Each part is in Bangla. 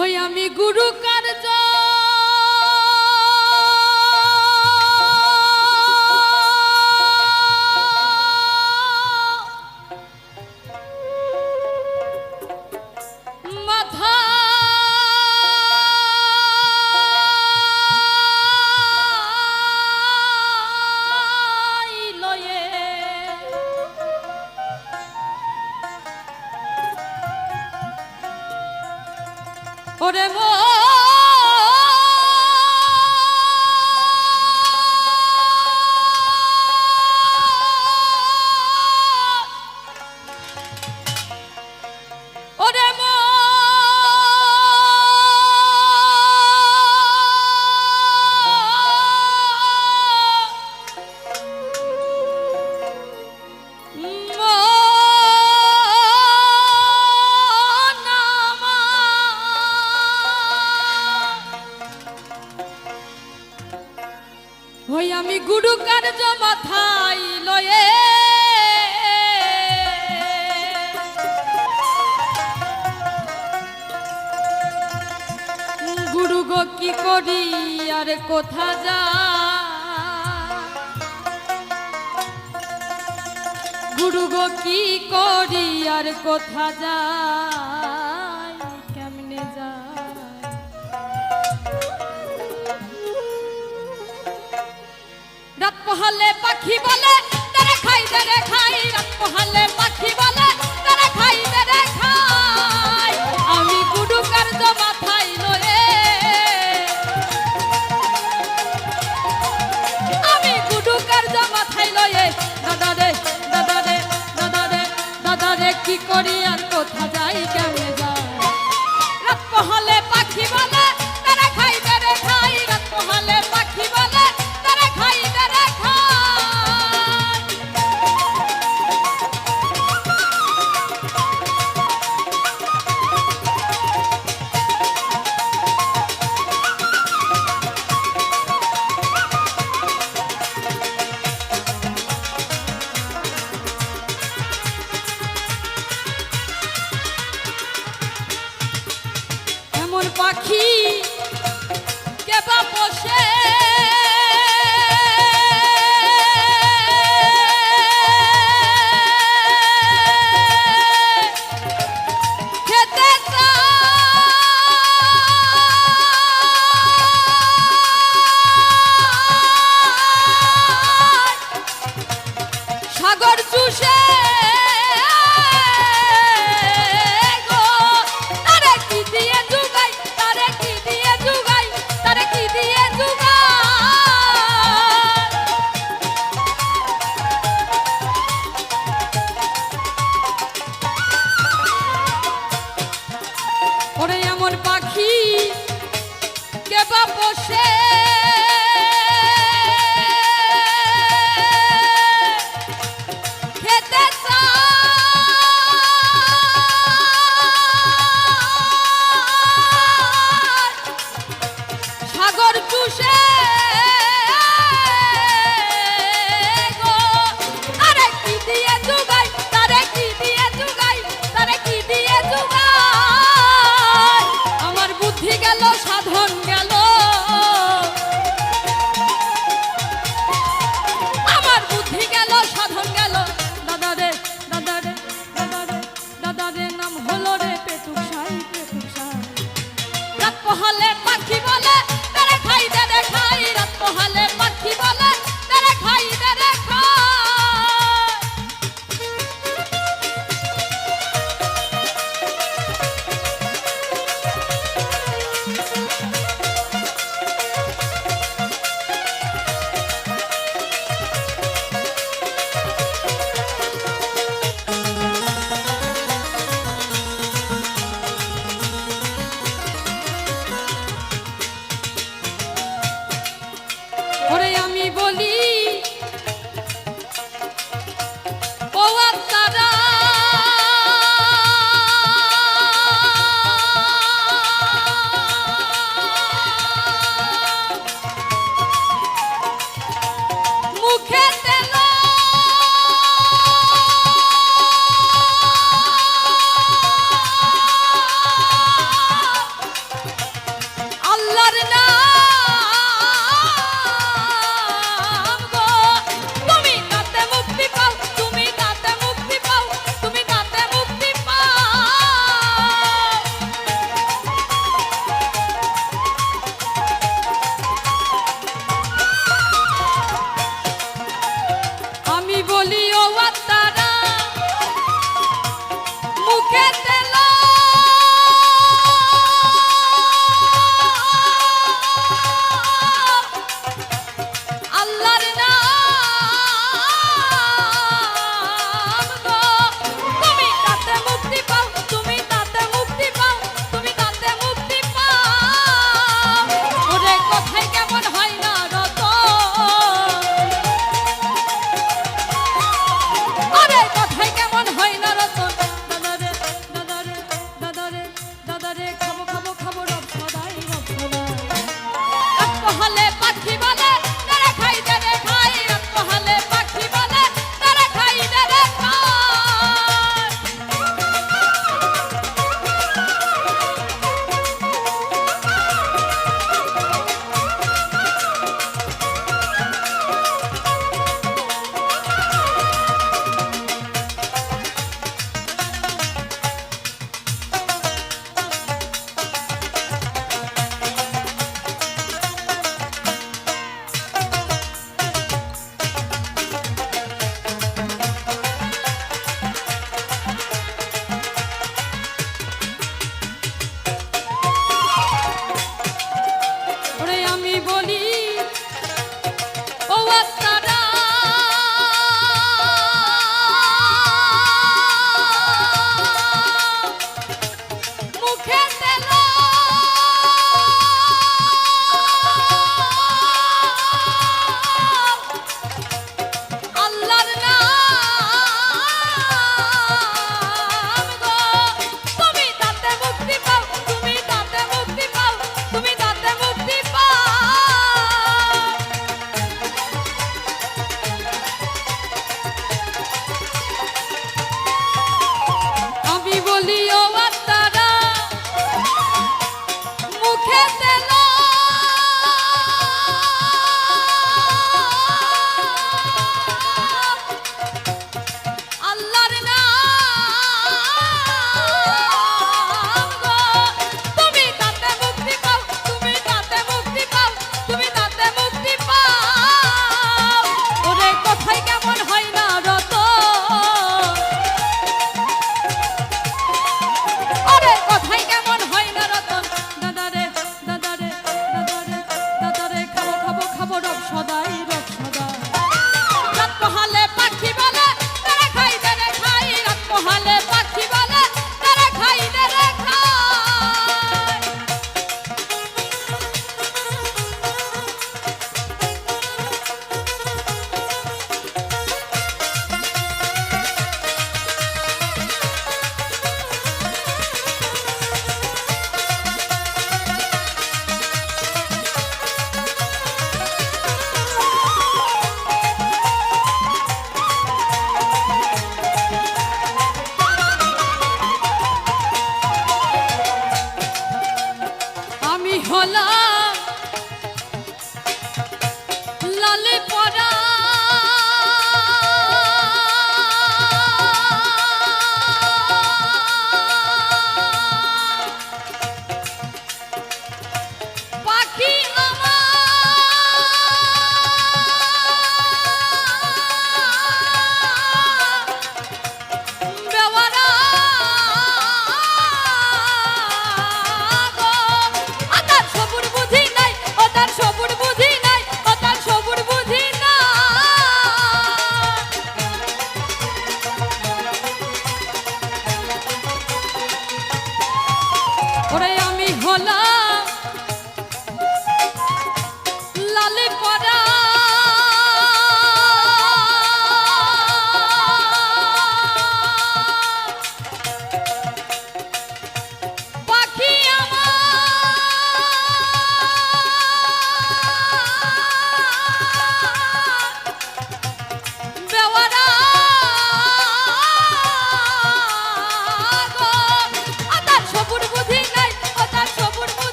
হই আমি গুরু কার্য মাথা লয়ে ওরে ওরে হই আমি গুরু কার্য মাথায় লয়ে গুরু গো কি করি আর কোথা যা গুরু গো কি করি আর কোথা যাই কেমনে যায় রাত পোহালে পাখি বলে তারা খাই রে খাই রাত পোহালে পাখি বলে তারা খাই রে খাই আমি গুরু কার্য মাথায় লয়ে আমি গুরু কার্য মাথায় লয়ে দাদা রে দাদা রে দাদা রে দাদা রে কি করি আর কোথা যাই কেমনে যাই রাত পোহালে পাখি বলে তারা খাই রে খাই রাত পোহালে পাখি বলে তারা খাই রে খাই এমন পাখি কেবা বসে খেতে সাগর চুষে ওরে এমন পাখি কেবা বসে খেতে সাগর চুষে গো আরে কি দিয়ে জুগাই তারে কি দিয়ে জুগাই তারে কি দিয়ে জুগাই আমার বুদ্ধি গেল সাধন গেল আমার বুদ্ধি গেল সাধন গেল দাদা রে দাদা রে দাদা রে দাদা রে নাম হলো রে পেটুক সাই রাত পোহালে পাখি বলে তারা খাই রে খাই রাত পোহালে পাখি বলে তারা খাই রে খাই ওরে আমি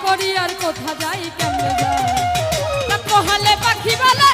করি আর কোথা যাই কেমনে যাই রাত পোহালে পাখি বলে